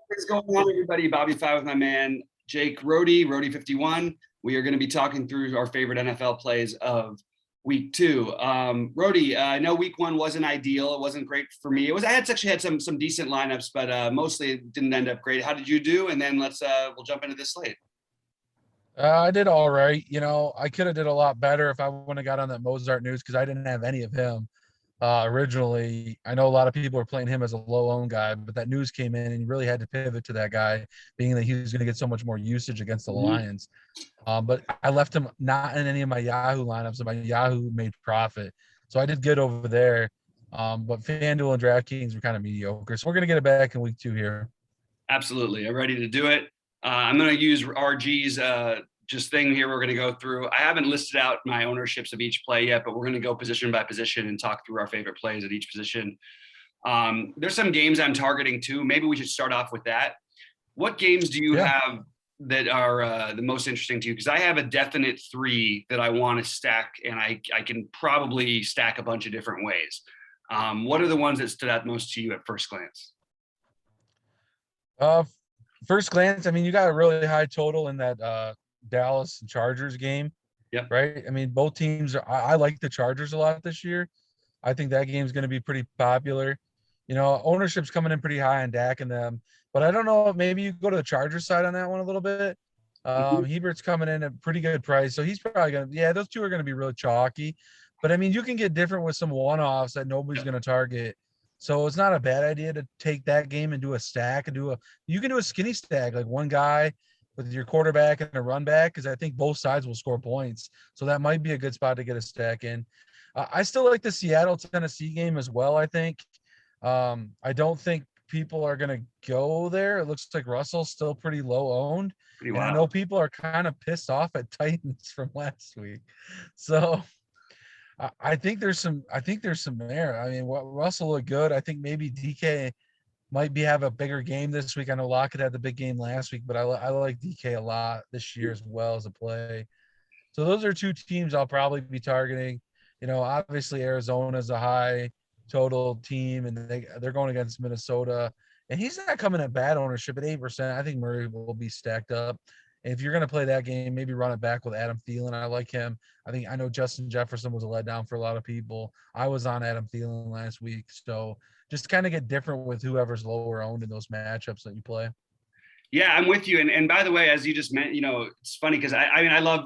What's going on, everybody? BobbyFi with my man Jake Rohde, Rohde51. We are going to be talking through our favorite NFL plays of week two. Rohde, I know week one wasn't ideal. It wasn't great for me. I had actually had some decent lineups, but mostly it didn't end up great. How did you do? And then we'll jump into this slate. I did all right. I could have did a lot better if I wouldn't have got on that Mozart news because I didn't have any of him originally. I know a lot of people are playing him as a low-owned guy, but that news came in and you really had to pivot to that guy, being that he was going to get so much more usage against the Lions. But I left him not in any of my Yahoo lineups, and my Yahoo made profit. So I did good over there. But FanDuel and DraftKings were kind of mediocre. So we're going to get it back in week two here. Absolutely. I'm ready to do it. I'm going to use RG's just thing here we're going to go through. I haven't listed out my ownerships of each play yet, but we're going to go position by position and talk through our favorite plays at each position. There's some games I'm targeting too. Maybe we should start off with that. What games do you have that are the most interesting to you? Because I have a definite three that I want to stack, and I can probably stack a bunch of different ways. What are the ones that stood out most to you at first glance? First glance, I mean, you got a really high total in that Dallas and Chargers game. Yeah. Right. I mean, both teams I like the Chargers a lot this year. I think that game's going to be pretty popular. Ownership's coming in pretty high on Dak and them, but I don't know. Maybe you go to the Chargers side on that one a little bit. Hebert's coming in at a pretty good price, so he's probably going to. Yeah, those two are going to be really chalky. But I mean, you can get different with some one-offs that nobody's going to target. So it's not a bad idea to take that game and do a stack and you can do a skinny stack, like one guy with your quarterback and a run back, because I think both sides will score points. So that might be a good spot to get a stack in. I still like the Seattle-Tennessee game as well, I think. I don't think people are going to go there. It looks like Russell's still pretty low owned. Pretty wild. I know people are kind of pissed off at Titans from last week. So I think there's some there. I mean, Russell looked good. I think maybe DK might have a bigger game this week. I know Lockett had the big game last week, but I like DK a lot this year as well as a play. So those are two teams I'll probably be targeting. Obviously Arizona's a high total team, and they're going against Minnesota, and he's not coming at bad ownership at 8%. I think Murray will be stacked up. And if you're going to play that game, maybe run it back with Adam Thielen. I like him. I know Justin Jefferson was a letdown for a lot of people. I was on Adam Thielen last week. So just kind of get different with whoever's lower owned in those matchups that you play. Yeah, I'm with you. And by the way, as you just meant, it's funny because I love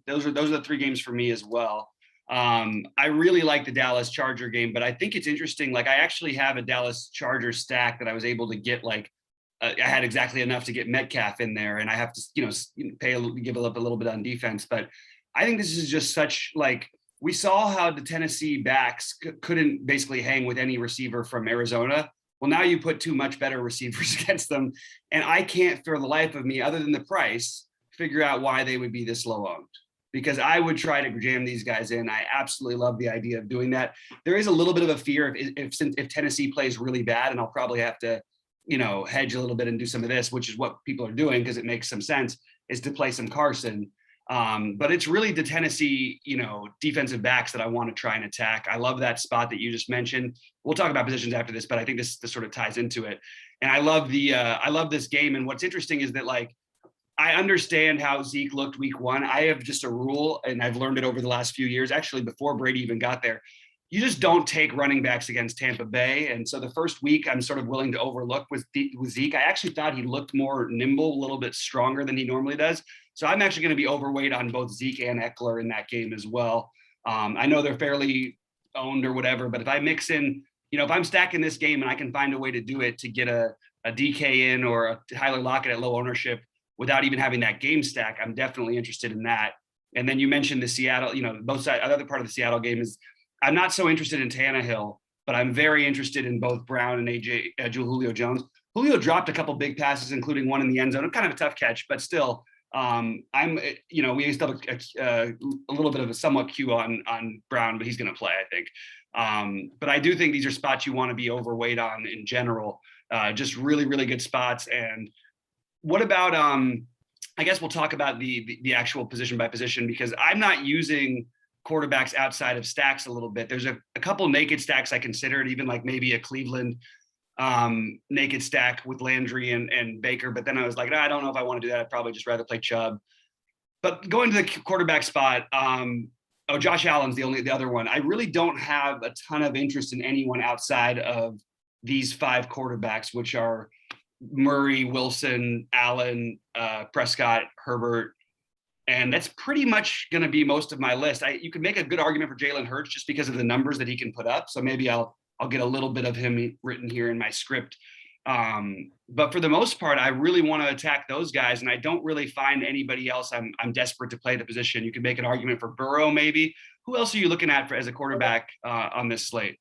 those are the three games for me as well. I really like the Dallas Charger game, but I think it's interesting. Like I actually have a Dallas Charger stack that I was able to get I had exactly enough to get Metcalf in there, and I have to, give up a little bit on defense. But I think this is just such we saw how the Tennessee backs couldn't basically hang with any receiver from Arizona. Well, now you put two much better receivers against them, and I can't, for the life of me, other than the price, figure out why they would be this low owned. Because I would try to jam these guys in. I absolutely love the idea of doing that. There is a little bit of a fear if Tennessee plays really bad, and I'll probably have to hedge a little bit and do some of this, which is what people are doing because it makes some sense, is to play some Carson. But it's really the Tennessee, defensive backs that I want to try and attack. I love that spot that you just mentioned. We'll talk about positions after this, but I think this sort of ties into it. And I love this game. And what's interesting is that I understand how Zeke looked week one. I have just a rule, and I've learned it over the last few years, actually before Brady even got there. You just don't take running backs against Tampa Bay. And so the first week I'm sort of willing to overlook with Zeke. I actually thought he looked more nimble, a little bit stronger than he normally does. So I'm actually going to be overweight on both Zeke and Eckler in that game as well. I know they're fairly owned or whatever, but if I mix in, if I'm stacking this game and I can find a way to do it to get a DK in or a Tyler Lockett at low ownership without even having that game stack, I'm definitely interested in that. And then you mentioned the Seattle, both sides. Another part of the Seattle game is I'm not so interested in Tannehill, but I'm very interested in both Brown and Julio Jones. Julio dropped a couple big passes, including one in the end zone. Kind of a tough catch, but still, we used to have a little bit of a somewhat cue on Brown, but he's going to play, I think. But I do think these are spots you want to be overweight on in general. Just really, really good spots. And what about, I guess we'll talk about the actual position by position, because I'm not using quarterbacks outside of stacks a little bit. There's a couple naked stacks I considered, even maybe a Cleveland naked stack with Landry and Baker. But then I was like, I don't know if I want to do that. I'd probably just rather play Chubb. But going to the quarterback spot, Josh Allen's the other one. I really don't have a ton of interest in anyone outside of these 5 quarterbacks, which are Murray, Wilson, Allen, Prescott, Herbert. And that's pretty much going to be most of my list. You could make a good argument for Jalen Hurts just because of the numbers that he can put up. So maybe I'll get a little bit of him written here in my script. But for the most part, I really want to attack those guys, and I don't really find anybody else I'm desperate to play the position. You can make an argument for Burrow, maybe. Who else are you looking at as a quarterback on this slate?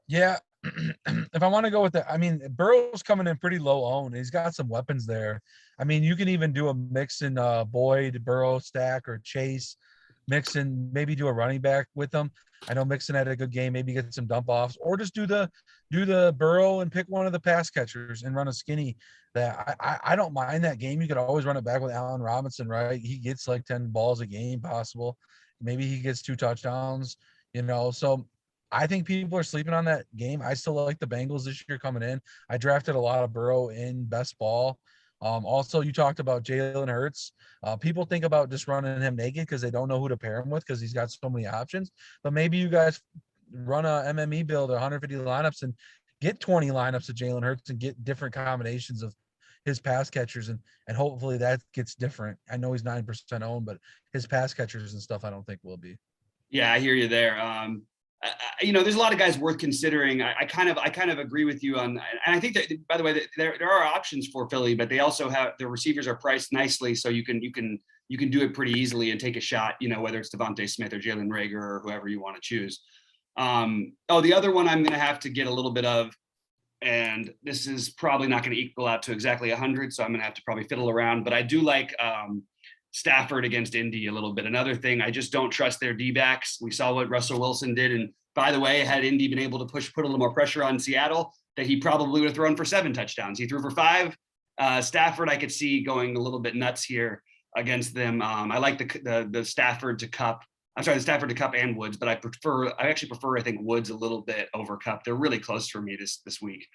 Yeah, if I want to go with that, I mean, Burrow's coming in pretty low owned. He's got some weapons there. I mean, you can even do a mix in Boyd, Burrow stack, or Chase, mix in, maybe do a running back with them. I know Mixon had a good game, maybe get some dump offs, or just do the Burrow and pick one of the pass catchers and run a skinny. That I don't mind that game. You could always run it back with Allen Robinson, right? He gets like 10 balls a game possible. Maybe he gets 2 touchdowns, so I think people are sleeping on that game. I still like the Bengals this year coming in. I drafted a lot of Burrow in best ball. Also, you talked about Jalen Hurts. People think about just running him naked because they don't know who to pair him with because he's got so many options. But maybe you guys run a MME build, 150 lineups, and get 20 lineups of Jalen Hurts and get different combinations of his pass catchers, and hopefully that gets different. I know he's 9% owned, but his pass catchers and stuff I don't think will be. Yeah, I hear you there. There's a lot of guys worth considering. I kind of agree with you on, and I think that, by the way, that there are options for Philly, but they also have the receivers are priced nicely, so you can do it pretty easily and take a shot. Whether it's Devontae Smith or Jalen Reagor or whoever you want to choose. The other one I'm going to have to get a little bit of, and this is probably not going to equal out to exactly 100, so I'm going to have to probably fiddle around. But I do like Stafford against Indy a little bit. Another thing, I just don't trust their D-backs. We saw what Russell Wilson did. And by the way, had Indy been able to put a little more pressure on Seattle, that he probably would have thrown for 7 touchdowns. He threw for 5. Stafford, I could see going a little bit nuts here against them. I like the Stafford to Cup. I'm sorry, the Stafford to Cup and Woods, but I actually prefer, I think, Woods a little bit over Cup. They're really close for me this week.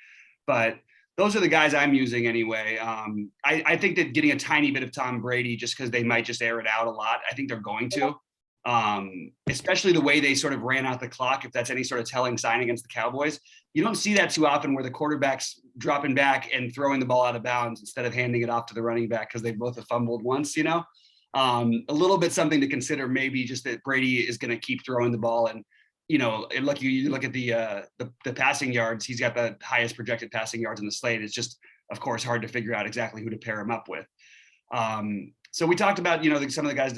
But those are the guys I'm using anyway. I think that getting a tiny bit of Tom Brady, just because they might just air it out a lot, I think they're going to, especially the way they sort of ran out the clock. If that's any sort of telling sign against the Cowboys, you don't see that too often, where the quarterback's dropping back and throwing the ball out of bounds instead of handing it off to the running back because they both have fumbled once. A little bit something to consider, maybe just that Brady is going to keep throwing the ball. And you look at the passing yards. He's got the highest projected passing yards in the slate. It's just, of course, hard to figure out exactly who to pair him up with. So we talked about, some of the guys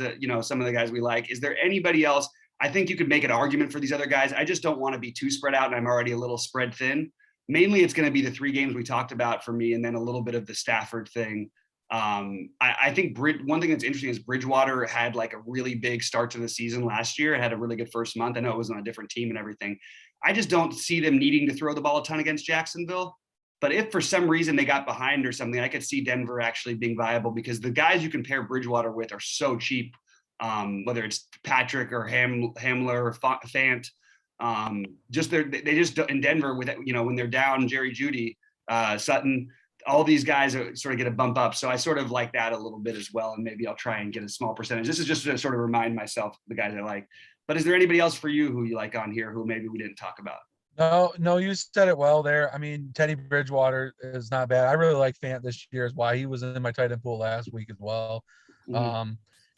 some of the guys we like. Is there anybody else? I think you could make an argument for these other guys. I just don't want to be too spread out, and I'm already a little spread thin. Mainly, it's going to be the 3 games we talked about for me, and then a little bit of the Stafford thing. I think one thing that's interesting is Bridgewater had like a really big start to the season last year. It had a really good first month. I know it was on a different team and everything. I just don't see them needing to throw the ball a ton against Jacksonville. But if for some reason they got behind or something, I could see Denver actually being viable, because the guys you can pair Bridgewater with are so cheap. Whether it's Patrick or Hamler or Fant, they just in Denver with, when they're down Jerry Jeudy, Sutton, all these guys are sort of get a bump up. So I sort of like that a little bit as well. And maybe I'll try and get a small percentage. This is just to sort of remind myself the guys I like. But is there anybody else for you who you like on here who maybe we didn't talk about? No, you said it well there. I mean, Teddy Bridgewater is not bad. I really like Fant this year, is why he was in my tight end pool last week as well. Mm-hmm.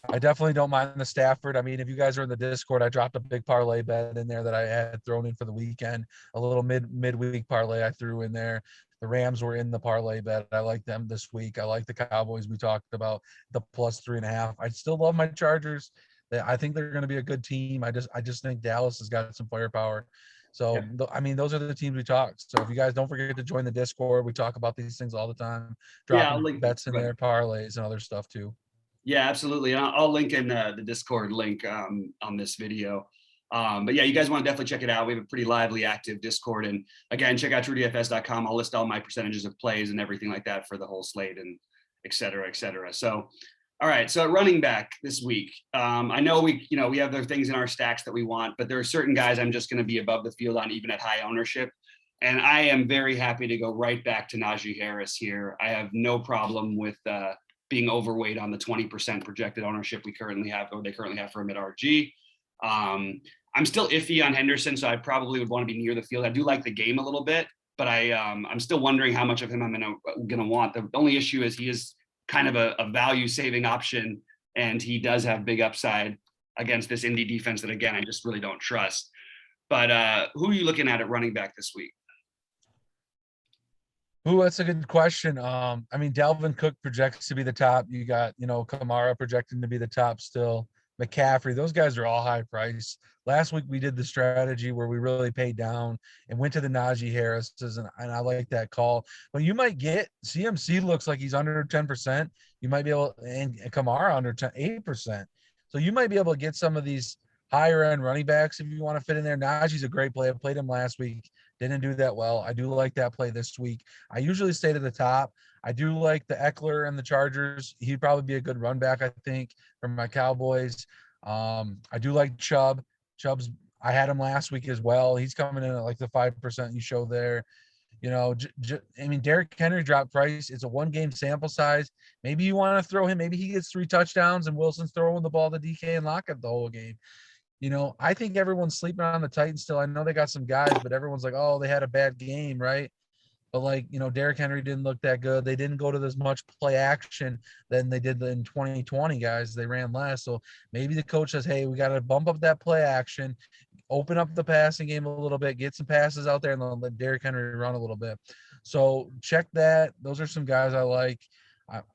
I definitely don't mind the Stafford. I mean, if you guys are in the Discord, I dropped a big parlay bet in there that I had thrown in for the weekend. A little midweek parlay I threw in there. The Rams were in the parlay bet. I like them this week. I like the Cowboys. We talked about the +3.5. I still love my Chargers. I think they're going to be a good team. I just think Dallas has got some firepower. So, yeah. I mean, those are the teams we talked. So if you guys don't forget to join the Discord, we talk about these things all the time. Dropping bets in there, parlays and other stuff too. Yeah, absolutely. I'll link in the Discord link on this video. But yeah, you guys want to definitely check it out. We have a pretty lively, active Discord. And again, check out TrueDFS.com. I'll list all my percentages of plays and everything like that for the whole slate and et cetera, et cetera. So, all right. So running back this week, I know we have the things in our stacks that we want, but there are certain guys I'm just going to be above the field on, even at high ownership. And I am very happy to go right back to Najee Harris here. I have no problem with being overweight on the 20% projected ownership we currently have, or they currently have for him at RG. I'm still iffy on Henderson, so I probably would want to be near the field. I do like the game a little bit, but I'm still wondering how much of him I'm gonna want. The only issue is he is kind of a value saving option, and he does have big upside against this Indy defense that, again, I just really don't trust. But who are you looking at running back this week? Ooh, that's a good question. I mean, Dalvin Cook projects to be the top. You got, Kamara projecting to be the top still. McCaffrey, those guys are all high price. Last week we did the strategy where we really paid down and went to the Najee Harris's, and I like that call. But you might get CMC looks like he's under 10%. You might be able, and Kamara under 8%. So you might be able to get some of these higher end running backs if you want to fit in there. Najee's a great play. I played him last week. Didn't do that well. I do like that play this week. I usually stay to the top. I do like the Eckler and the Chargers. He'd probably be a good run back, I think, from my Cowboys. I do like Chubb. I had him last week as well. He's coming in at like the 5% you show there. I mean, Derrick Henry dropped price. It's a 1-game sample size. Maybe you want to throw him. Maybe he gets 3 touchdowns and Wilson's throwing the ball to DK and Lockett the whole game. I think everyone's sleeping on the Titans still. I know they got some guys, but everyone's like, oh, they had a bad game, right? But Derrick Henry didn't look that good. They didn't go to as much play action than they did in 2020, guys. They ran less. So maybe the coach says, hey, we got to bump up that play action, open up the passing game a little bit, get some passes out there, and then let Derrick Henry run a little bit. So check that. Those are some guys I like.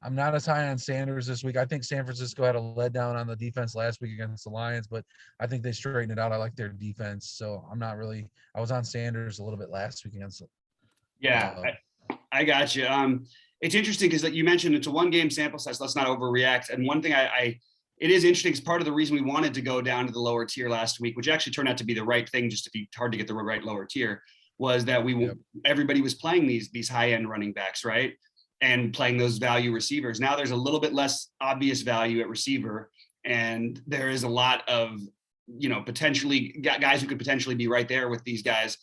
I'm not as high on Sanders this week. I think San Francisco had a letdown on the defense last week against the Lions, but I think they straightened it out. I like their defense. So I was on Sanders a little bit last week against Yeah, I got you. It's interesting because you mentioned it's a 1-game sample size. Let's not overreact. And one thing it is interesting because part of the reason we wanted to go down to the lower tier last week, which actually turned out to be the right thing, just to be hard to get the right lower tier, was that everybody was playing these high end running backs, right? And playing those value receivers. Now there's a little bit less obvious value at receiver, and there is a lot of, potentially guys who could potentially be right there with these guys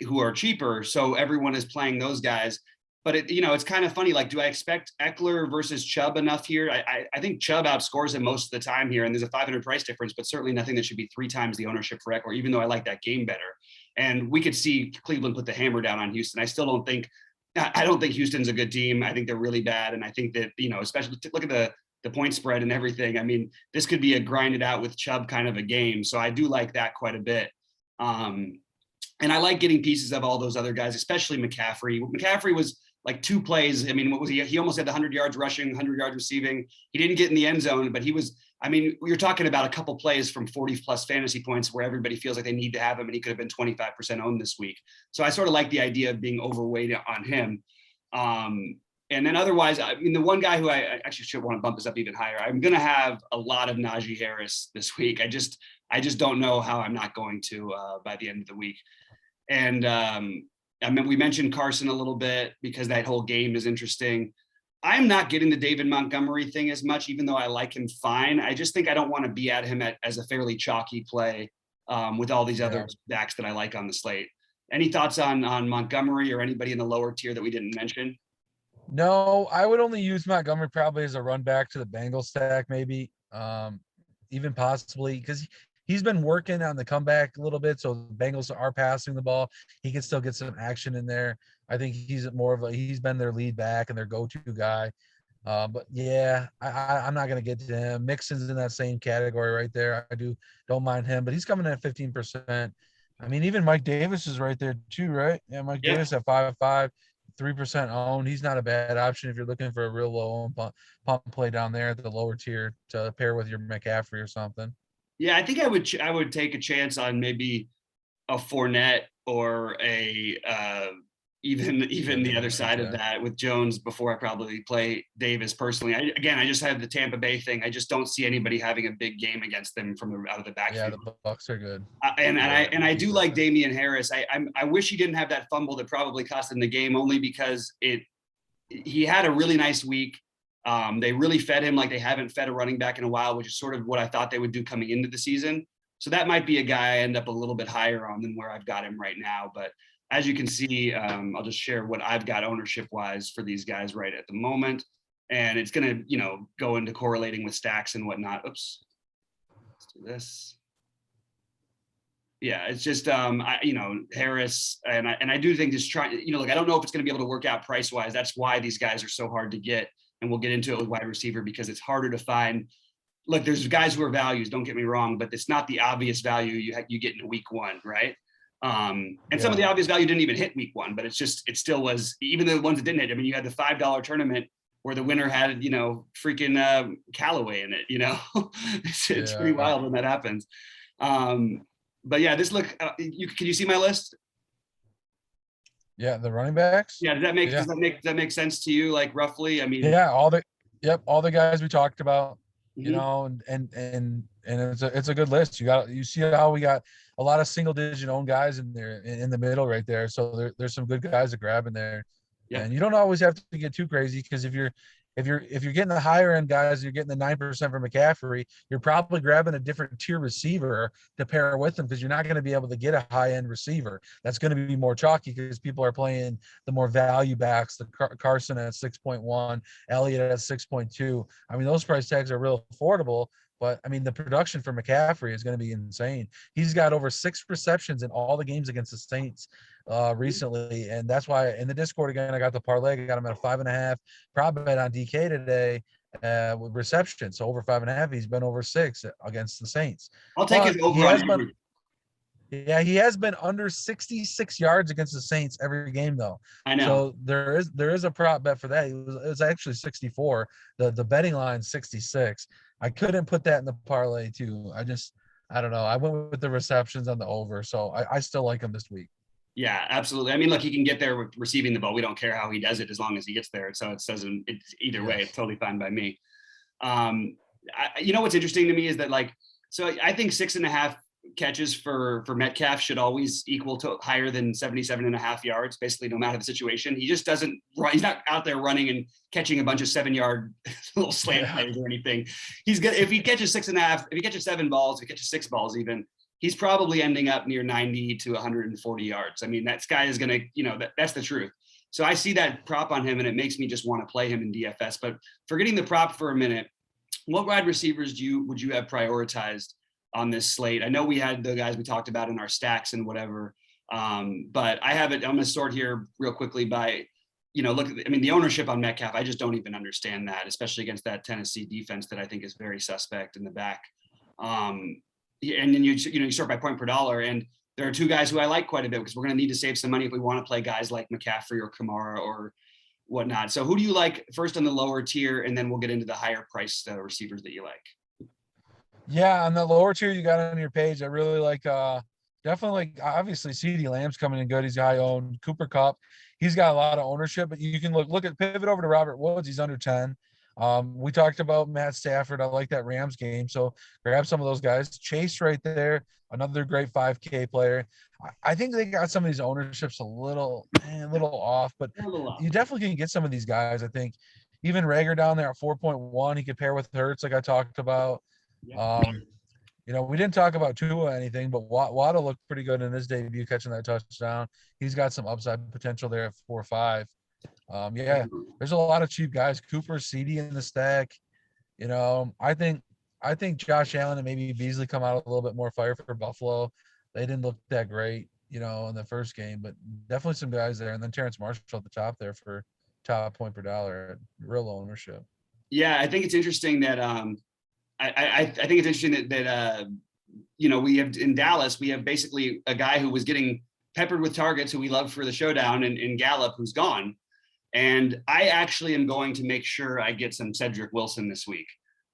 who are cheaper. So everyone is playing those guys. But it's kind of funny. Like, do I expect Eckler versus Chubb enough here? I think Chubb outscores him most of the time here, and there's a 500 price difference, but certainly nothing that should be 3 times the ownership for Eckler, even though I like that game better. And we could see Cleveland put the hammer down on Houston. I don't think Houston's a good team. I think they're really bad. And I think that, especially look at the point spread and everything. I mean, this could be a grinded out with Chubb kind of a game. So I do like that quite a bit. And I like getting pieces of all those other guys, especially McCaffrey. McCaffrey was like 2 plays. I mean, what was he? He almost had the 100 yards rushing, 100 yards receiving. He didn't get in the end zone, but you're talking about a couple plays from 40 plus fantasy points where everybody feels like they need to have him, and he could have been 25% owned this week. So I sort of like the idea of being overweight on him. And then otherwise, I mean, the one guy who I actually should want to bump this up even higher. I'm going to have a lot of Najee Harris this week. I just don't know how I'm not going to by the end of the week. And we mentioned Carson a little bit because that whole game is interesting. I'm not getting the David Montgomery thing as much, even though I like him fine. I just think I don't want to be at him as a fairly chalky play with all these other backs that I like on the slate. Any thoughts on Montgomery or anybody in the lower tier that we didn't mention? No, I would only use Montgomery probably as a run back to the Bengals stack, maybe, even possibly because he's been working on the comeback a little bit. So the Bengals are passing the ball. He can still get some action in there. I think he's been their lead back and their go-to guy. But yeah, I'm not going to get to him. Mixon's in that same category right there. Don't mind him, but he's coming in at 15%. I mean, even Mike Davis is right there too, right? Yeah, Mike Davis at 5.5, 3% owned. He's not a bad option if you're looking for a real low pump play down there at the lower tier to pair with your McCaffrey or something. Yeah, I think I would take a chance on maybe a Fournette or a even the other side of that with Jones before I probably play Davis personally. I just have the Tampa Bay thing. I just don't see anybody having a big game against them from out of the backfield. Yeah, the Bucs are good. And I do like Damian Harris. I wish he didn't have that fumble that probably cost him the game, only because he had a really nice week. They really fed him like they haven't fed a running back in a while, which is sort of what I thought they would do coming into the season. So that might be a guy I end up a little bit higher on than where I've got him right now. But as you can see, I'll just share what I've got ownership wise for these guys right at the moment. And it's going to, go into correlating with stacks and whatnot. Oops. Let's do this. Yeah, it's just, Harris. And I do think just trying, look, I don't know if it's going to be able to work out price wise. That's why these guys are so hard to get. And we'll get into it with wide receiver because it's harder to find. Look, there's guys who are values, don't get me wrong, but it's not the obvious value you get in week one, right? And some of the obvious value didn't even hit week one, but it still was, even the ones that didn't hit. I mean, you had the $5 tournament where the winner had, freaking Callaway in it, it's pretty wild when that happens. But yeah, this look, can you see my list? Yeah, the running backs. Yeah, does that make sense to you? Like roughly, I mean. Yeah, all the guys we talked about, and it's a good list. You see how we got a lot of single digit owned guys in there in the middle right there. So there's some good guys to grab in there. Yeah. And you don't always have to get too crazy because if you're getting the higher end guys, you're getting the 9% for McCaffrey, you're probably grabbing a different tier receiver to pair with them because you're not going to be able to get a high end receiver. That's going to be more chalky because people are playing the more value backs, the Carson at 6.1, Elliott at 6.2. I mean, those price tags are real affordable. But I mean, the production for McCaffrey is going to be insane. He's got over 6 receptions in all the games against the Saints recently, and that's why in the Discord again, I got the parlay. I got him at a 5.5 prop bet on DK today with reception. So over 5.5, he's been over 6 against the Saints. I'll take his over. He has been under 66 yards against the Saints every game though. I know. So there is a prop bet for that. It was actually 64. The betting line 66. I couldn't put that in the parlay too. I don't know. I went with the receptions on the over. So I still like him this week. Yeah, absolutely. I mean, look, he can get there with receiving the ball. We don't care how he does it as long as he gets there. So it's either way, it's totally fine by me. What's interesting to me is that so I think 6.5 catches for Metcalf should always equal to higher than 77.5 yards, basically no matter the situation. He just doesn't run. He's not out there running and catching a bunch of 7-yard little slant plays or anything. He's good. If he catches 6.5, if he catches 7 balls, if he catches 6 balls even, he's probably ending up near 90 to 140 yards. I mean, that guy is going to, that's the truth. So I see that prop on him and it makes me just want to play him in DFS. But forgetting the prop for a minute, what wide receivers would you have prioritized on this slate? I know we had the guys we talked about in our stacks and whatever, but I have it. I'm going to sort here real quickly by, the ownership on Metcalf. I just don't even understand that, especially against that Tennessee defense that I think is very suspect in the back. And then you sort by point per dollar, and there are 2 guys who I like quite a bit because we're going to need to save some money if we want to play guys like McCaffrey or Kamara or whatnot. So who do you like first on the lower tier, and then we'll get into the higher price receivers that you like? Yeah, on the lower tier you got on your page, I really like definitely obviously CeeDee Lamb's coming in good. He's high owned. Cooper Kupp, he's got a lot of ownership, but you can look at pivot over to Robert Woods. He's under 10. We talked about Matt Stafford. I like that Rams game, so grab some of those guys. Chase right there, another great 5K player. I think they got some of these ownerships a little off, but you definitely can get some of these guys. I think even Rager down there at 4.1, he could pair with Hurts, like I talked about. We didn't talk about Tua or anything, but Waddle looked pretty good in his debut, catching that touchdown. He's got some upside potential there at 4.5. There's a lot of cheap guys. Cooper, CD in the stack. I think Josh Allen and maybe Beasley come out a little bit more fire for Buffalo. They didn't look that great, in the first game, but definitely some guys there. And then Terrence Marshall at the top there for top point per dollar, real ownership. Yeah, I think it's interesting that I think it's interesting that we have in Dallas, we have basically a guy who was getting peppered with targets who we love for the showdown in Gallup, who's gone. And I actually am going to make sure I get some Cedric Wilson this week.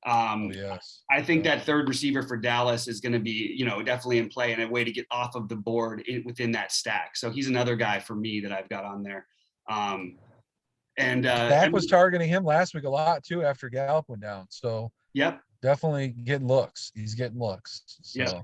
I think that third receiver for Dallas is going to be, definitely in play and a way to get off of the board within that stack. So he's another guy for me that I've got on there. Dak was targeting him last week a lot too after Gallup went down. So yep, definitely getting looks. He's getting looks. So. Yeah.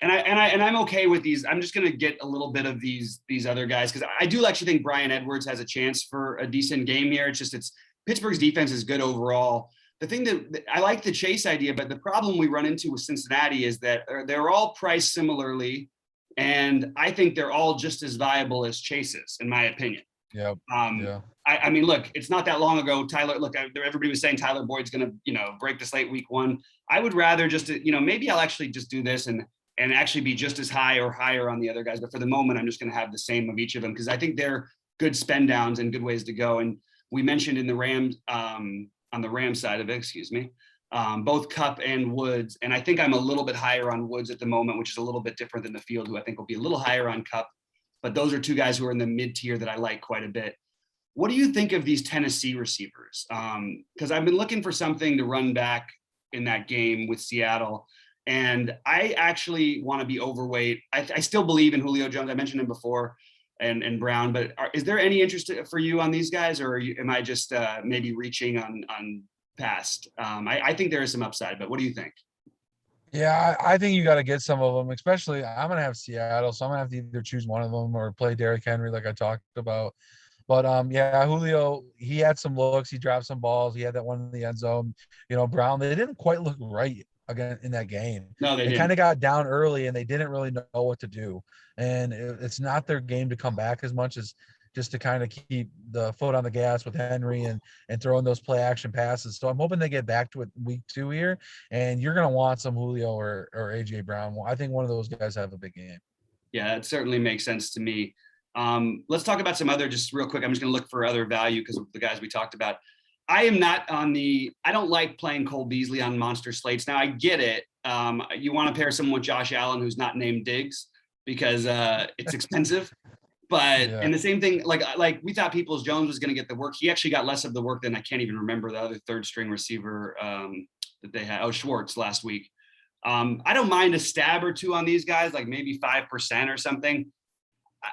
And I'm okay with these. I'm just going to get a little bit of these other guys because I do actually think Bryan Edwards has a chance for a decent game here. It's Pittsburgh's defense is good overall. The thing that I like the Chase idea, but the problem we run into with Cincinnati is that they're all priced similarly. And I think they're all just as viable as Chase's, in my opinion. Yep. Yeah. I mean, look, it's not that long ago. Everybody was saying Tyler Boyd's going to, break the slate week 1. I would rather just, maybe I'll actually just do this and actually be just as high or higher on the other guys. But for the moment, I'm just going to have the same of each of them because I think they're good spend downs and good ways to go. And we mentioned in the Rams, on the Rams side of it, both Kupp and Woods. And I think I'm a little bit higher on Woods at the moment, which is a little bit different than the field, who I think will be a little higher on Kupp. But those are two guys who are in the mid tier that I like quite a bit. What do you think of these Tennessee receivers? Because I've been looking for something to run back in that game with Seattle. And I actually want to be overweight. I still believe in Julio Jones. I mentioned him before and Brown, but is there any interest for you on these guys, or am I just maybe reaching on past? I think there is some upside, but what do you think? Yeah, I think you got to get some of them, especially I'm going to have Seattle. So I'm going to have to either choose one of them or play Derrick Henry like I talked about. But yeah, Julio, he had some looks. He dropped some balls. He had that one in the end zone. Brown, they didn't quite look right again in that game. No, they kind of got down early and they didn't really know what to do. And it's not their game to come back as much as just to kind of keep the foot on the gas with Henry and throwing those play action passes. So I'm hoping they get back to it week 2 here. And you're going to want some Julio or AJ Brown. I think one of those guys have a big game. Yeah, it certainly makes sense to me. Let's talk about some other, just real quick. I'm just going to look for other value because of the guys we talked about. I am not I don't like playing Cole Beasley on monster slates. Now I get it. You want to pair someone with Josh Allen, who's not named Diggs because it's expensive. But Yeah. And the same thing, like we thought Peoples Jones was going to get the work. He actually got less of the work than I can't even remember the other third string receiver that they had. Oh, Schwartz last week. I don't mind a stab or two on these guys, like maybe 5% or something.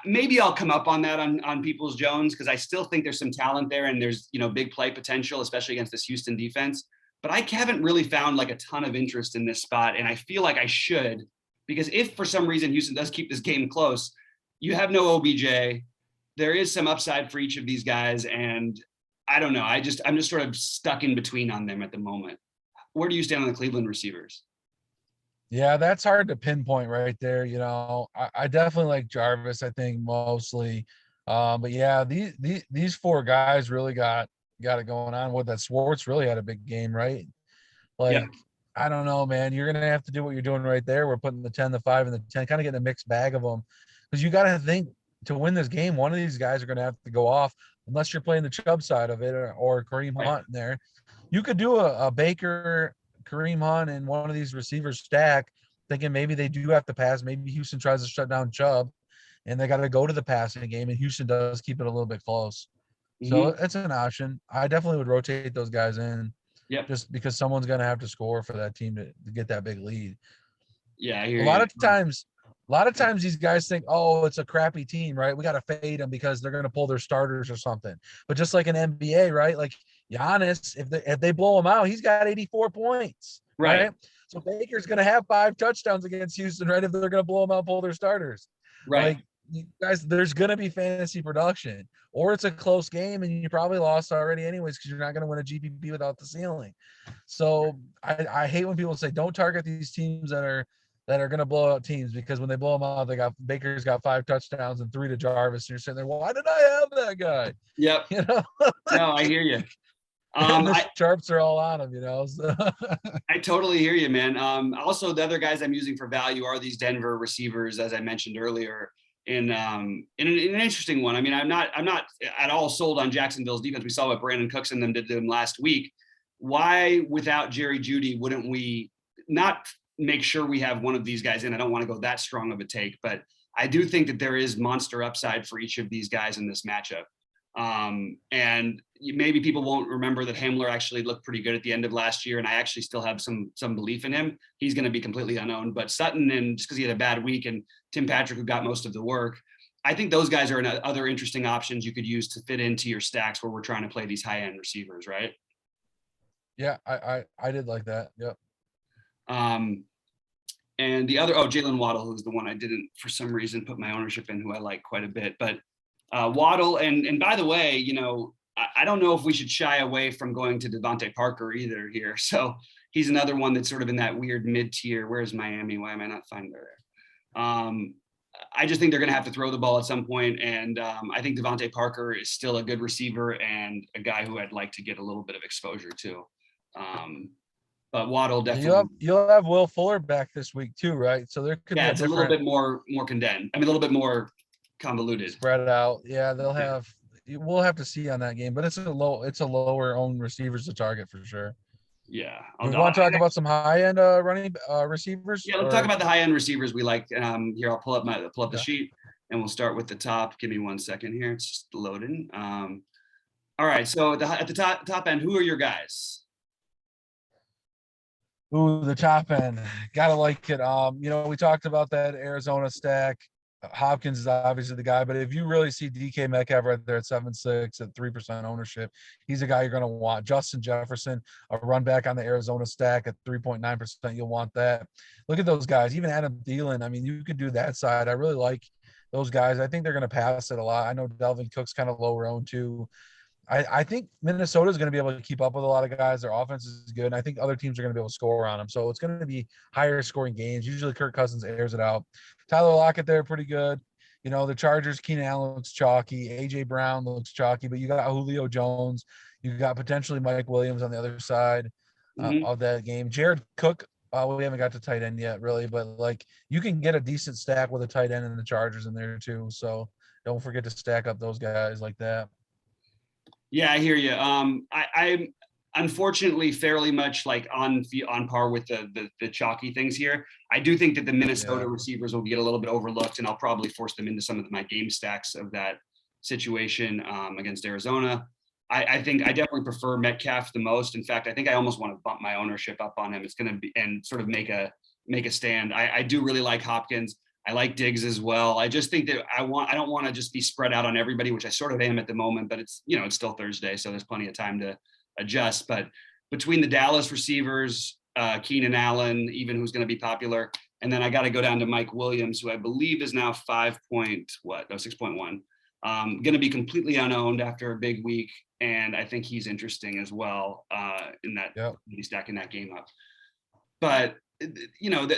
Maybe I'll come up on that on Peoples Jones because I still think there's some talent there and there's big play potential, especially against this Houston defense. But I haven't really found like a ton of interest in this spot, and I feel like I should, because if for some reason Houston does keep this game close, you have no OBJ. There is some upside for each of these guys, and I don't know. I'm just sort of stuck in between on them at the moment. Where do you stand on the Cleveland receivers? Yeah, that's hard to pinpoint right there. I definitely like Jarvis, I think mostly. But yeah, these 4 guys really got it going on. What that Schwartz really had a big game, right? Like, yeah. I don't know, man. You're gonna have to do what you're doing right there. We're putting the 10, the 5, and the 10, kind of getting a mixed bag of them. Because you got to think to win this game, one of these guys are gonna have to go off, unless you're playing the Chubb side of it or Kareem Hunt in there. You could do a Baker, Kareem Hunt, and one of these receivers stack, thinking maybe they do have to pass. Maybe Houston tries to shut down Chubb, and they got to go to the passing game, and Houston does keep it a little bit close. So it's an option. I definitely would rotate those guys in, just because someone's going to have to score for that team to get that big lead. Yeah, I hear you. A lot of times these guys think, oh, it's a crappy team, right? We got to fade them because they're going to pull their starters or something. But just like an NBA, right? Like Giannis, if they blow him out, he's got 84 points, right? So Baker's going to have 5 touchdowns against Houston, right? If they're going to blow them out, pull their starters, right? Like, you guys, there's going to be fantasy production, or it's a close game and you probably lost already anyways because you're not going to win a GPP without the ceiling. So I hate when people say don't target these teams that are going to blow out teams, because when they blow them out, Baker's got 5 touchdowns and 3 to Jarvis, and you're sitting there, why did I have that guy? Yep. No, I hear you. The sharps are all on him, So. I totally hear you, man. Also, the other guys I'm using for value are these Denver receivers, as I mentioned earlier. In an interesting one. I mean, I'm not at all sold on Jacksonville's defense. We saw what Brandon Cooks and them did to them last week. Why, without Jerry Jeudy, wouldn't we not make sure we have one of these guys in? I don't want to go that strong of a take, but I do think that there is monster upside for each of these guys in this matchup. And maybe people won't remember that Hamler actually looked pretty good at the end of last year, and I actually still have some belief in him. He's going to be completely unknown, but Sutton, and just because he had a bad week, and Tim Patrick, who got most of the work, I think those guys are other interesting options you could use to fit into your stacks where we're trying to play these high-end receivers, right? Yeah, I did like that. Yep. And the other, Jalen Waddle, who's the one I didn't, for some reason, put my ownership in, who I like quite a bit. But Waddle, and by the way, I don't know if we should shy away from going to Devontae Parker either here. So he's another one that's sort of in that weird mid-tier. Where's Miami? Why am I not finding her there? I just think they're going to have to throw the ball at some point, and I think Devontae Parker is still a good receiver and a guy who I'd like to get a little bit of exposure to. But Waddle definitely. You'll have Will Fuller back this week too, right? So there could be It's a little bit more condensed. I mean, a little bit more convoluted. Spread out. Yeah, they'll have. We'll have to see on that game, but it's a lower own receivers to target for sure. Yeah. We want to talk about some high end running receivers. Yeah, let's talk about the high end receivers we like. Here, I'll pull up the sheet, and we'll start with the top. Give me 1 second here. It's just loading. All right. So at the top end, who are your guys? Ooh, the top end. Gotta like it. We talked about that Arizona stack. Hopkins is obviously the guy, but if you really see DK Metcalf right there at 7.6 at 3% ownership, he's a guy you're going to want. Justin Jefferson, a run back on the Arizona stack at 3.9%, you'll want that. Look at those guys. Even Adam Thielen, I mean, you could do that side. I really like those guys. I think they're going to pass it a lot. I know Delvin Cook's kind of lower owned too. I think Minnesota is going to be able to keep up with a lot of guys. Their offense is good. And I think other teams are going to be able to score on them. So it's going to be higher scoring games. Usually Kirk Cousins airs it out. Tyler Lockett there, pretty good. The Chargers, Keenan Allen looks chalky. A.J. Brown looks chalky. But you got Julio Jones. You got potentially Mike Williams on the other side of that game. Jared Cook, we haven't got to tight end yet, really. But, you can get a decent stack with a tight end and the Chargers in there, too. So don't forget to stack up those guys like that. Yeah, I hear you. I'm unfortunately fairly much on par with the chalky things here. I do think that the Minnesota receivers will get a little bit overlooked, and I'll probably force them into some of my game stacks of that situation against Arizona. I think I definitely prefer Metcalf the most. In fact, I think I almost want to bump my ownership up on him. It's going to be and sort of make a stand. I do really like Hopkins. I like Diggs as well. I just think that I don't want to just be spread out on everybody, which I sort of am at the moment, but it's still Thursday, so there's plenty of time to adjust. But between the Dallas receivers, Keenan Allen, even who's going to be popular, and then I got to go down to Mike Williams, who I believe is now 6.1. Going to be completely unowned after a big week, and I think he's interesting as well in that stacking that game up. But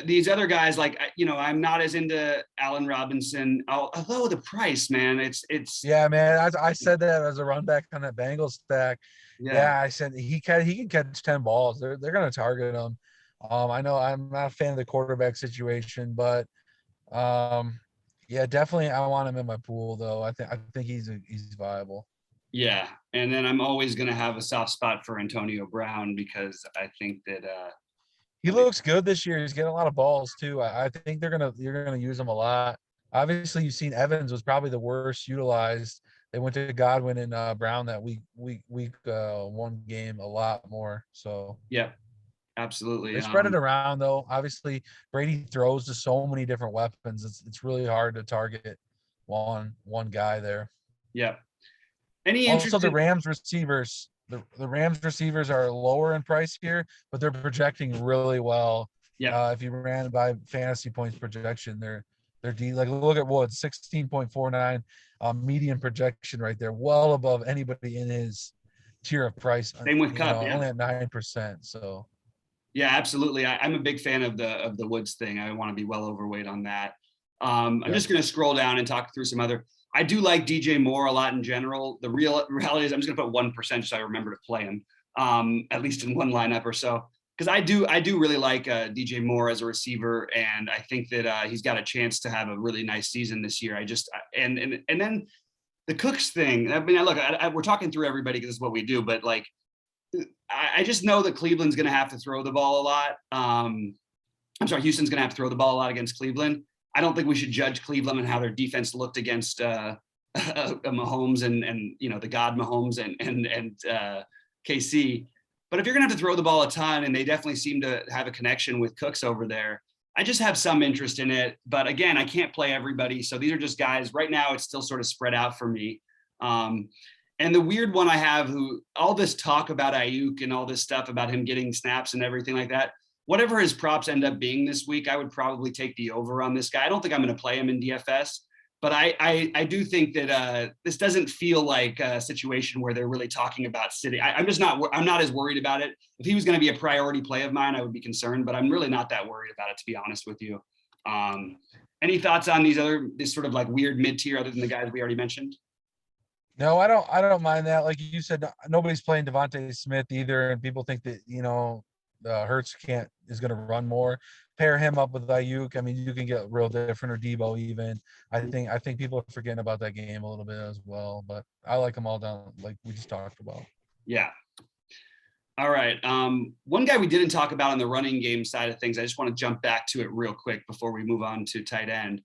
these other guys, I'm not as into Allen Robinson, although the price, man, it's yeah, man. I said that as a run back on that Bengals stack. Yeah, I said he can catch 10 balls. They're going to target him. I know I'm not a fan of the quarterback situation, but definitely I want him in my pool though. I think he's viable. Yeah, and then I'm always going to have a soft spot for Antonio Brown because I think that he looks good this year. He's getting a lot of balls too. I think you're gonna use him a lot. Obviously, you've seen Evans was probably the worst utilized. They went to Godwin and Brown that week one game a lot more. So yeah, absolutely. They spread it around though. Obviously, Brady throws to so many different weapons. It's really hard to target one guy there. Yeah. Also, the Rams receivers. The Rams receivers are lower in price here, but they're projecting really well. Yeah. If you ran by fantasy points projection, they're look at Woods, 16.49 median projection right there, well above anybody in his tier of price. Same with Cup, only at 9%. So yeah, absolutely. I'm a big fan of the Woods thing. I want to be well overweight on that. I'm just going to scroll down and talk through some other. I do like DJ Moore a lot in general. The reality is I'm just going to put 1% so I remember to play him, at least in one lineup or so. Because I do really like DJ Moore as a receiver, and I think that he's got a chance to have a really nice season this year. And then the Cooks thing. I mean, look, we're talking through everybody because this is what we do, but I just know that Cleveland's going to have to throw the ball a lot. Houston's going to have to throw the ball a lot against Cleveland. I don't think we should judge Cleveland and how their defense looked against Mahomes and the God Mahomes and KC. But if you're going to have to throw the ball a ton, and they definitely seem to have a connection with Cooks over there, I just have some interest in it. But again, I can't play everybody. So these are just guys. Right now, it's still sort of spread out for me. And the weird one I have, who all this talk about Ayuk and all this stuff about him getting snaps and everything like that, whatever his props end up being this week, I would probably take the over on this guy. I don't think I'm going to play him in DFS, but I do think that this doesn't feel like a situation where they're really talking about sitting. I'm not as worried about it. If he was going to be a priority play of mine, I would be concerned, but I'm really not that worried about it, to be honest with you. And Any thoughts on this sort of like weird mid-tier other than the guys we already mentioned? No, I don't mind that. Like you said, nobody's playing Devontae Smith either, and people think that Hurts is going to run more. Pair him up with Ayuk. I mean, you can get real different, or Debo even. I think people are forgetting about that game a little bit as well. But I like them all down, like we just talked about. Yeah. All right. One guy we didn't talk about on the running game side of things, I just want to jump back to it real quick before we move on to tight end.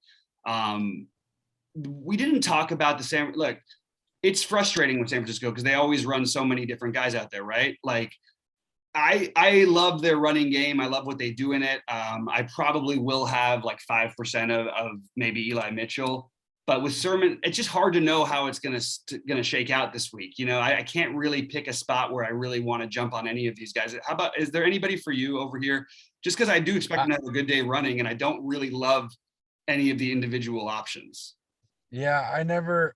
We didn't talk about look, it's frustrating with San Francisco because they always run so many different guys out there, right? Like I love their running game. I love what they do in it. I probably will have like 5% of maybe Eli Mitchell, but with Sermon, it's just hard to know how it's gonna shake out this week. I can't really pick a spot where I really want to jump on any of these guys. Is there anybody for you over here? Just because I do expect them to have a good day running, and I don't really love any of the individual options. Yeah, I never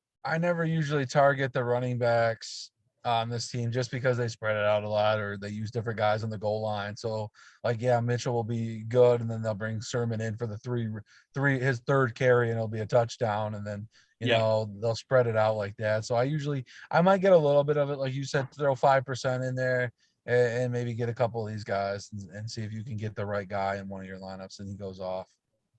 usually target the running backs on this team just because they spread it out a lot or they use different guys on the goal line. So like, yeah, Mitchell will be good, and then they'll bring Sermon in for the his third carry, and it'll be a touchdown, and then they'll spread it out like that. So I might get a little bit of it, like you said, throw 5% in there and maybe get a couple of these guys and see if you can get the right guy in one of your lineups and he goes off.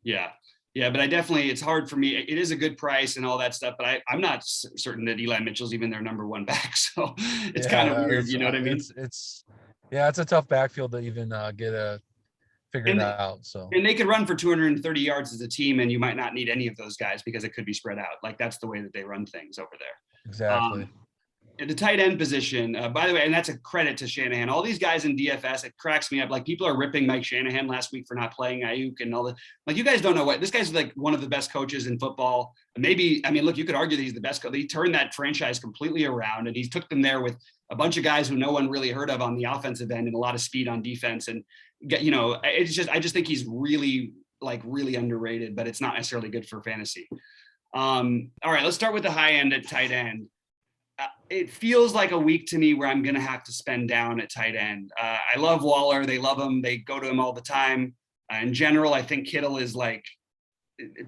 Yeah. Yeah, but it's hard for me. It is a good price and all that stuff, but I'm not certain that Eli Mitchell's even their number one back. So it's kind of weird. You know what I mean? It's a tough backfield to even get figured out. So, and they could run for 230 yards as a team, and you might not need any of those guys because it could be spread out. Like that's the way that they run things over there. Exactly. At the tight end position, by the way, and that's a credit to Shanahan. All these guys in DFS, it cracks me up. Like people are ripping Mike Shanahan last week for not playing Ayuk and all that. Like you guys don't know what this guy's like one of the best coaches in football. Maybe, I mean, look, you could argue that he's the best coach. He turned that franchise completely around, and he took them there with a bunch of guys who no one really heard of on the offensive end and a lot of speed on defense. And I just think he's really underrated, but it's not necessarily good for fantasy. All right, let's start with the high end at tight end. It feels like a week to me where I'm going to have to spend down at tight end. I love Waller. They love him. They go to him all the time. In general, I think Kittle is like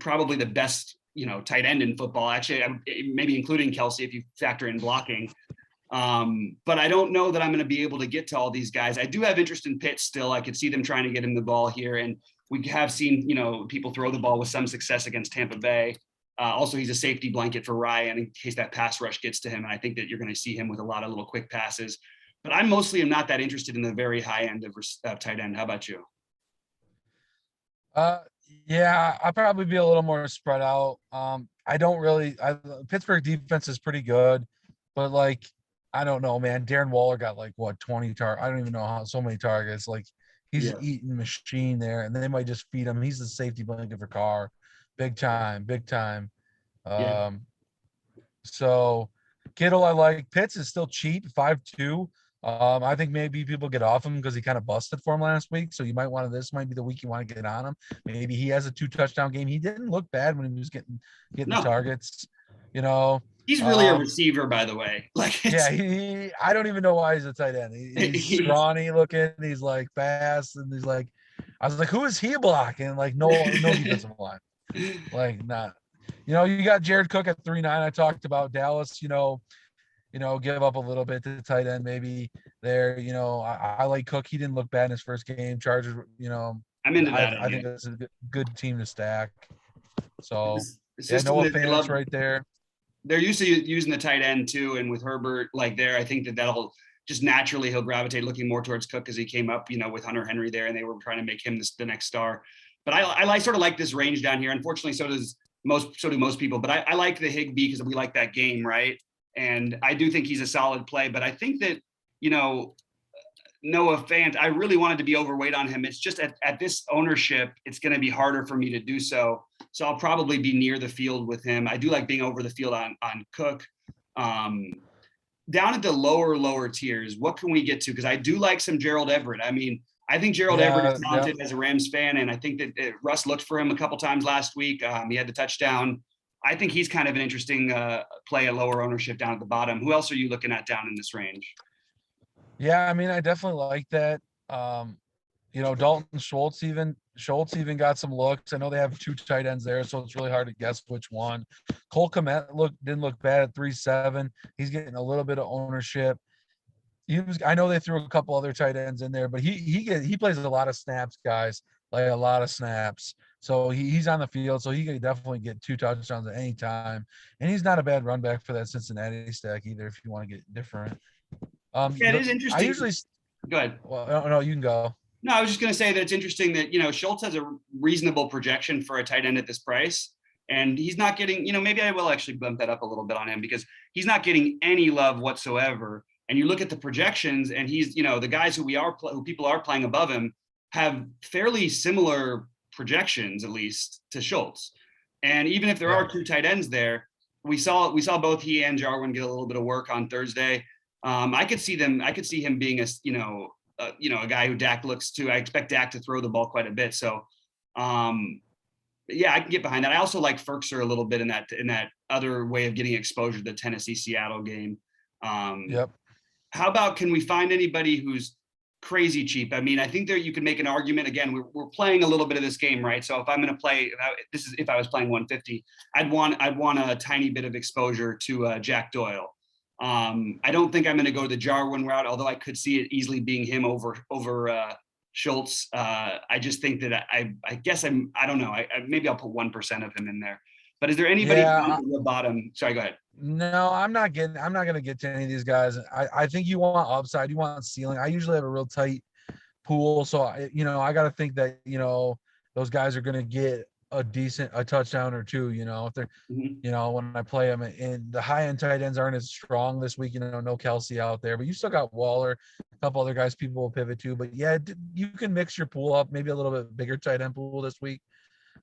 probably the best, tight end in football. Actually, maybe including Kelsey if you factor in blocking. But I don't know that I'm going to be able to get to all these guys. I do have interest in Pitts still. I could see them trying to get him the ball here. And we have seen, people throw the ball with some success against Tampa Bay. Also, he's a safety blanket for Ryan in case that pass rush gets to him. And I think that you're going to see him with a lot of little quick passes. But I mostly am not that interested in the very high end of tight end. How about you? Yeah, I'll probably be a little more spread out. Pittsburgh defense is pretty good, but like, I don't know, man. Darren Waller got like 20 targets. I don't even know so many targets. Like he's an eating machine there, and they might just feed him. He's the safety blanket for Carr. Big time. So Kittle, I like. Pitts is still cheap, 5.2. I think maybe people get off him because he kind of busted for him last week. So this might be the week you want to get on him. Maybe he has a 2-touchdown game. He didn't look bad when he was getting the targets. He's really a receiver, by the way. I don't even know why he's a tight end. He's scrawny looking. He's like fast, and he's like, I was like, who is he blocking? Like no defensive line. Like not, you got Jared Cook at 3.9. I talked about Dallas, give up a little bit to the tight end maybe there. I like Cook. He didn't look bad in his first game. Chargers, I'm into that. I think it's a good team to stack. So Noah Fant's right there. They're used to using the tight end too, and with Herbert I think that'll just naturally he'll gravitate looking more towards Cook as he came up, with Hunter Henry there, and they were trying to make him the next star. But I sort of like this range down here. Unfortunately, so do most people. But I like the Higbee because we like that game, right? And I do think he's a solid play. But I think that Noah Fant, I really wanted to be overweight on him. It's just at this ownership, it's going to be harder for me to do so. So I'll probably be near the field with him. I do like being over the field on Cook. Down at the lower tiers, what can we get to? Because I do like some Gerald Everett. I mean, I think Gerald Everett is talented as a Rams fan, and I think that Russ looked for him a couple times last week. He had the touchdown. I think he's kind of an interesting play at lower ownership down at the bottom. Who else are you looking at down in this range? Yeah, I mean, I definitely like that. Dalton Schultz even got some looks. I know they have 2 tight ends there, so it's really hard to guess which one. Cole Kmet didn't look bad at 3.7. He's getting a little bit of ownership. I know they threw a couple other tight ends in there, but he plays a lot of snaps, guys, like a lot of snaps. So he's on the field, so he can definitely get 2 touchdowns at any time. And he's not a bad run back for that Cincinnati stack either, if you want to get different. Yeah, it is I interesting. usually Go ahead. well, no, you can go. No, I was just going to say that it's interesting that, Schultz has a reasonable projection for a tight end at this price. And he's not getting, maybe I will actually bump that up a little bit on him because he's not getting any love whatsoever. And you look at the projections and he's, the guys who people are playing above him have fairly similar projections, at least to Schultz. And even if there are 2 tight ends there, we saw both he and Jarwin get a little bit of work on Thursday. I could see him being a guy who Dak looks to. I expect Dak to throw the ball quite a bit. So, yeah, I can get behind that. I also like Ferkser a little bit in that other way of getting exposure to the Tennessee Seattle game. Yep. How about, can we find anybody who's crazy cheap? I mean, I think you could make an argument. Again, we're playing a little bit of this game, right? So if I'm going to play, if I was playing 150, I'd want a tiny bit of exposure to Jack Doyle. I don't think I'm going to go the Jarwin route, although I could see it easily being him over Schultz. I just think that I don't know. Maybe I'll put 1% of him in there. But is there anybody down to the bottom? Sorry, go ahead. No, I'm not going to get to any of these guys. I think you want upside, you want ceiling. I usually have a real tight pool. So, I got to think that, those guys are going to get a touchdown or 2, if they're, when I play them. And the high end tight ends aren't as strong this week, no Kelsey out there, but you still got Waller, a couple other guys people will pivot to. But yeah, you can mix your pool up, maybe a little bit bigger tight end pool this week.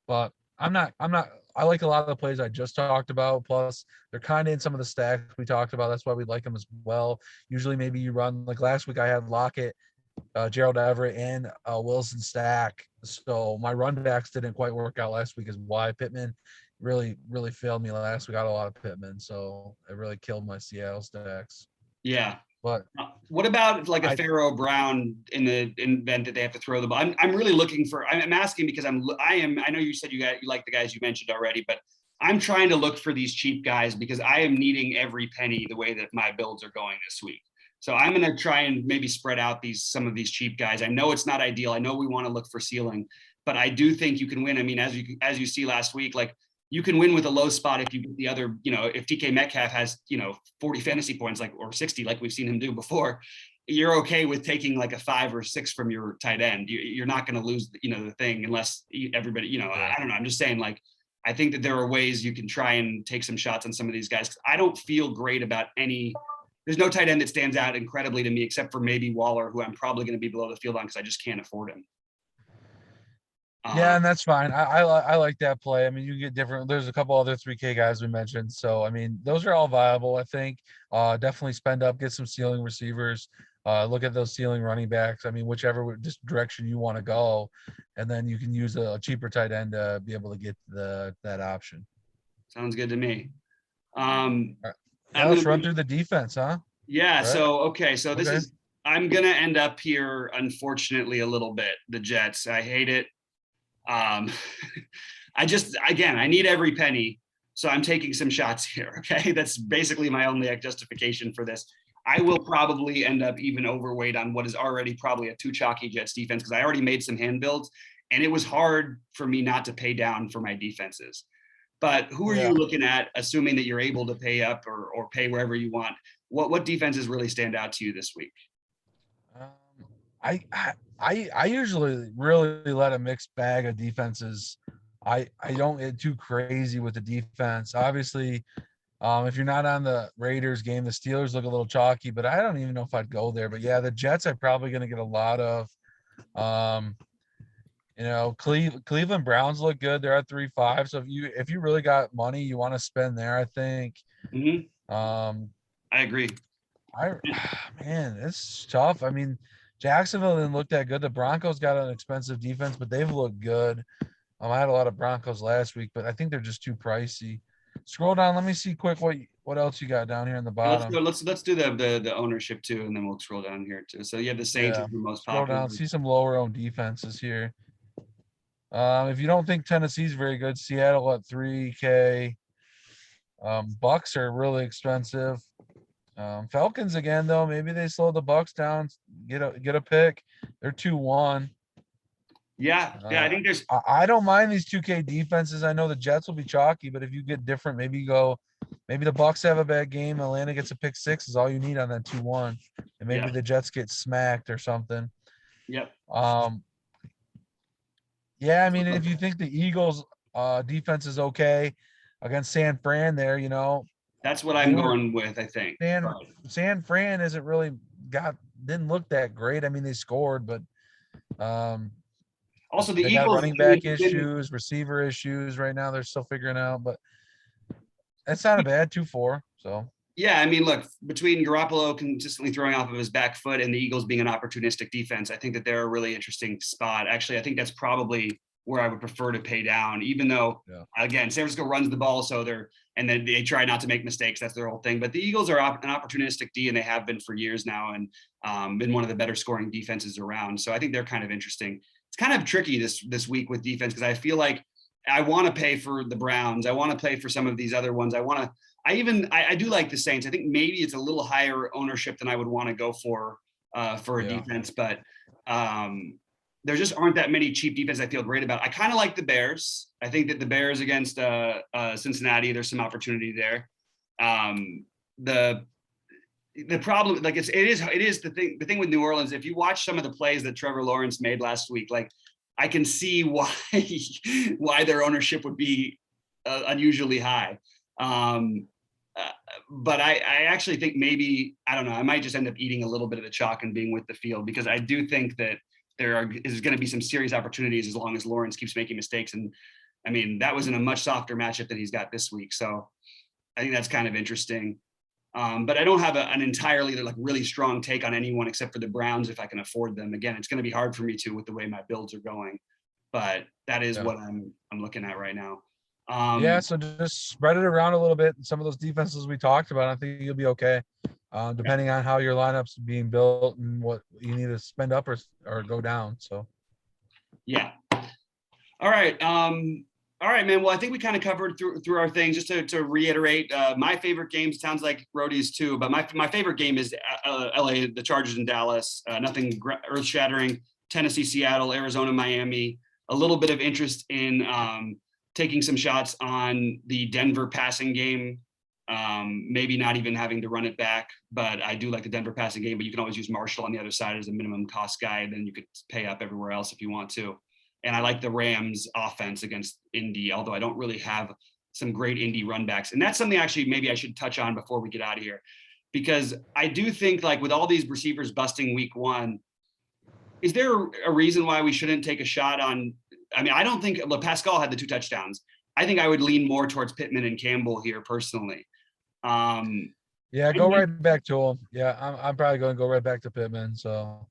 But I like a lot of the plays I just talked about. Plus, they're kind of in some of the stacks we talked about. That's why we like them as well. Usually, maybe you run, like last week, I had Lockett, Gerald Everett, and Wilson stack. So my run backs didn't quite work out last week, is why Pittman really, really failed me last week. I got a lot of Pittman, so it really killed my Seattle stacks. Yeah. But what about like a Pharaoh Brown in the event that they have to throw the ball? I'm really looking for. I'm asking because I know you said you like the guys you mentioned already, but I'm trying to look for these cheap guys because I am needing every penny the way that my builds are going this week. So I'm going to try and maybe spread out some of these cheap guys. I know it's not ideal. I know we want to look for ceiling, but I do think you can win. I mean, as you see last week, like you can win with a low spot if you get the other, if DK Metcalf has, 40 fantasy points, or 60, like we've seen him do before, you're okay with taking like a 5 or 6 from your tight end. You're not going to lose, the thing unless everybody, I don't know. I'm just saying, like, I think that there are ways you can try and take some shots on some of these guys. I don't feel great about there's no tight end that stands out incredibly to me, except for maybe Waller, who I'm probably going to be below the field on because I just can't afford him. Yeah, and that's fine. I like that play. I mean, you get different. There's a couple other 3K guys we mentioned. So, I mean, those are all viable, I think. Definitely spend up, get some ceiling receivers. Look at those ceiling running backs. I mean, whichever direction you want to go. And then you can use a cheaper tight end to be able to get that option. Sounds good to me. Let's run through the defense, huh? Yeah. Right. So this is, I'm going to end up here, unfortunately, a little bit. The Jets. I hate it. I need every penny. So I'm taking some shots here. Okay. That's basically my only justification for this. I will probably end up even overweight on what is already probably a too chalky Jets defense, because I already made some hand builds and it was hard for me not to pay down for my defenses. But who are you looking at, assuming that you're able to pay up or pay wherever you want? What defenses really stand out to you this week? I usually really let a mixed bag of defenses. I don't get too crazy with the defense. Obviously, if you're not on the Raiders game, the Steelers look a little chalky, but I don't even know if I'd go there. But yeah, the Jets I'm probably going to get a lot of. Cleveland Browns look good. They're at 3.5. So if you really got money you want to spend there, I think. I agree. Man, it's tough. I mean, Jacksonville didn't look that good. The Broncos got an expensive defense, but they've looked good. I had a lot of Broncos last week, but I think they're just too pricey. Scroll down. Let me see quick What else you got down here in the Now let's bottom? go. Let's do the ownership too, and then we'll scroll down here too. So you have the Saints Yeah. as the most Scroll popular. down, see some lower owned defenses here. If you don't think Tennessee's very good, Seattle at 3K. Bucks are really expensive. Falcons again though, maybe they slow the Bucks down, get a pick. They're 2-1. Yeah, I think there's I don't mind these 2K defenses. I know the Jets will be chalky, but if you get different, maybe the Bucks have a bad game. Atlanta gets a pick six is all you need on that 2-1. And maybe yeah, the Jets get smacked or something. yep. Um, yeah, I mean, if you think the Eagles defense is okay against San Fran there, That's what they I'm were going with, I think. San But San Fran isn't really didn't look that great. I mean, they scored, but um also the they got Eagles, running I mean, back issues, receiver issues right now. They're still figuring out, but that's not a bad 2-4. So yeah, I mean, look, between Garoppolo consistently throwing off of his back foot and the Eagles being an opportunistic defense, I think that they're a really interesting spot. Actually, I think that's probably where I would prefer to pay down, even though, yeah, again, San Francisco runs the ball, so and then they try not to make mistakes. That's their whole thing. But the Eagles are an opportunistic D, and they have been for years now, and been one of the better scoring defenses around. So I think they're kind of interesting. It's kind of tricky this week with defense because I feel like I want to pay for the Browns. I want to pay for some of these other ones. I do like the Saints. I think maybe it's a little higher ownership than I would want to go for a yeah, defense, but there just aren't that many cheap defenses I feel great about. I kind of like the Bears. I think that the Bears against Cincinnati, there's some opportunity there. The problem, like it is the thing with New Orleans. If you watch some of the plays that Trevor Lawrence made last week, like I can see why their ownership would be unusually high. Um, but I actually think maybe, I don't know, I might just end up eating a little bit of the chalk and being with the field because I do think that is going to be some serious opportunities as long as Lawrence keeps making mistakes. And I mean, that was in a much softer matchup that he's got this week. So I think that's kind of interesting. But I don't have an entirely like really strong take on anyone except for the Browns if I can afford them. Again, it's going to be hard for me to with the way my builds are going, but that is yeah. what I'm looking at right now. Yeah, so just spread it around a little bit. Some of those defenses we talked about, I think you'll be okay. Depending on how your lineup's being built and what you need to spend up or go down. So yeah. All right. All right, man. Well, I think we kind of covered through our things. Just to reiterate, my favorite games sounds like Rohde's too, but my favorite game is LA, the Chargers in Dallas. Nothing earth shattering. Tennessee, Seattle, Arizona, Miami. A little bit of interest in taking some shots on the Denver passing game. Maybe not even having to run it back, but I do like the Denver passing game. But you can always use Marshall on the other side as a minimum cost guy. Then you could pay up everywhere else if you want to. And I like the Rams offense against Indy, although I don't really have some great Indy run backs. And that's something actually maybe I should touch on before we get out of here, because I do think like with all these receivers busting week one, is there a reason why we shouldn't take a shot on? I mean, I don't think Pascal had the 2 touchdowns. I think I would lean more towards Pittman and Campbell here personally. yeah, go right back to him. Yeah, I'm probably going to go right back to Pittman. So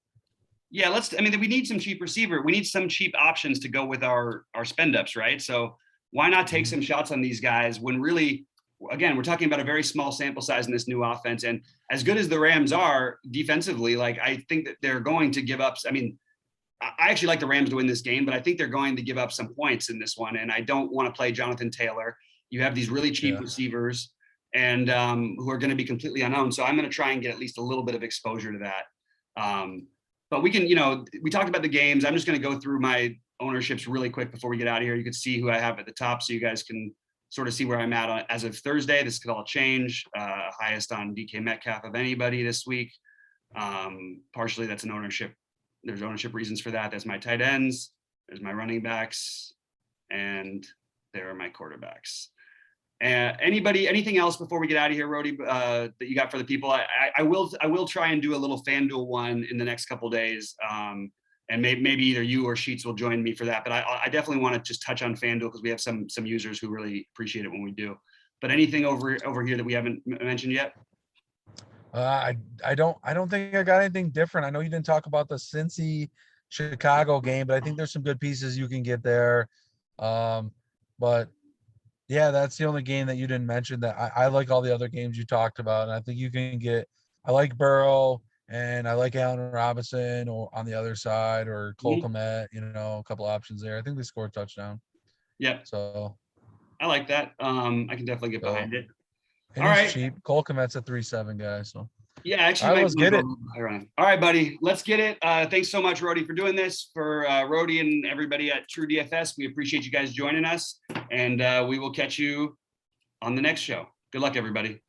yeah, I mean, we need some cheap receiver. We need some cheap options to go with our spend ups, right? So why not take some shots on these guys when really, again, we're talking about a very small sample size in this new offense. And as good as the Rams are defensively, like I think that they're going to give up. I mean, I actually like the Rams to win this game, but I think they're going to give up some points in this one. And I don't want to play Jonathan Taylor. You have these really cheap receivers and who are going to be completely unknown. So I'm going to try and get at least a little bit of exposure to that. But we can, we talked about the games. I'm just going to go through my ownerships really quick before we get out of here. You can see who I have at the top so you guys can sort of see where I'm at as of Thursday. This could all change. Highest on DK Metcalf of anybody this week. Partially that's an ownership. There's ownership reasons for that. That's my tight ends. There's my running backs. And there are my quarterbacks. Anything else before we get out of here, Rohde, that you got for the people? I will try and do a little FanDuel one in the next couple of days, and maybe either you or Sheets will join me for that. But I definitely want to just touch on FanDuel because we have some users who really appreciate it when we do. But anything over here that we haven't mentioned yet? I don't think I got anything different. I know you didn't talk about the Cincy Chicago game, but I think there's some good pieces you can get there. But Yeah, that's the only game that you didn't mention that I like all the other games you talked about. And I think you can get, I like Burrow and I like Allen Robinson or on the other side or Cole Mhm. Kmet, a couple options there. I think they scored a touchdown. Yep, So, I like that. I can definitely get so, behind it. and All he's right. cheap. Cole Kmet's a 3.7 guy. So, Yeah, I all actually right, might let's want to get go a it. little higher on it. All right, buddy, let's get it. Thanks so much, Rohde, for doing this. For Rohde and everybody at True DFS, we appreciate you guys joining us, and we will catch you on the next show. Good luck, everybody.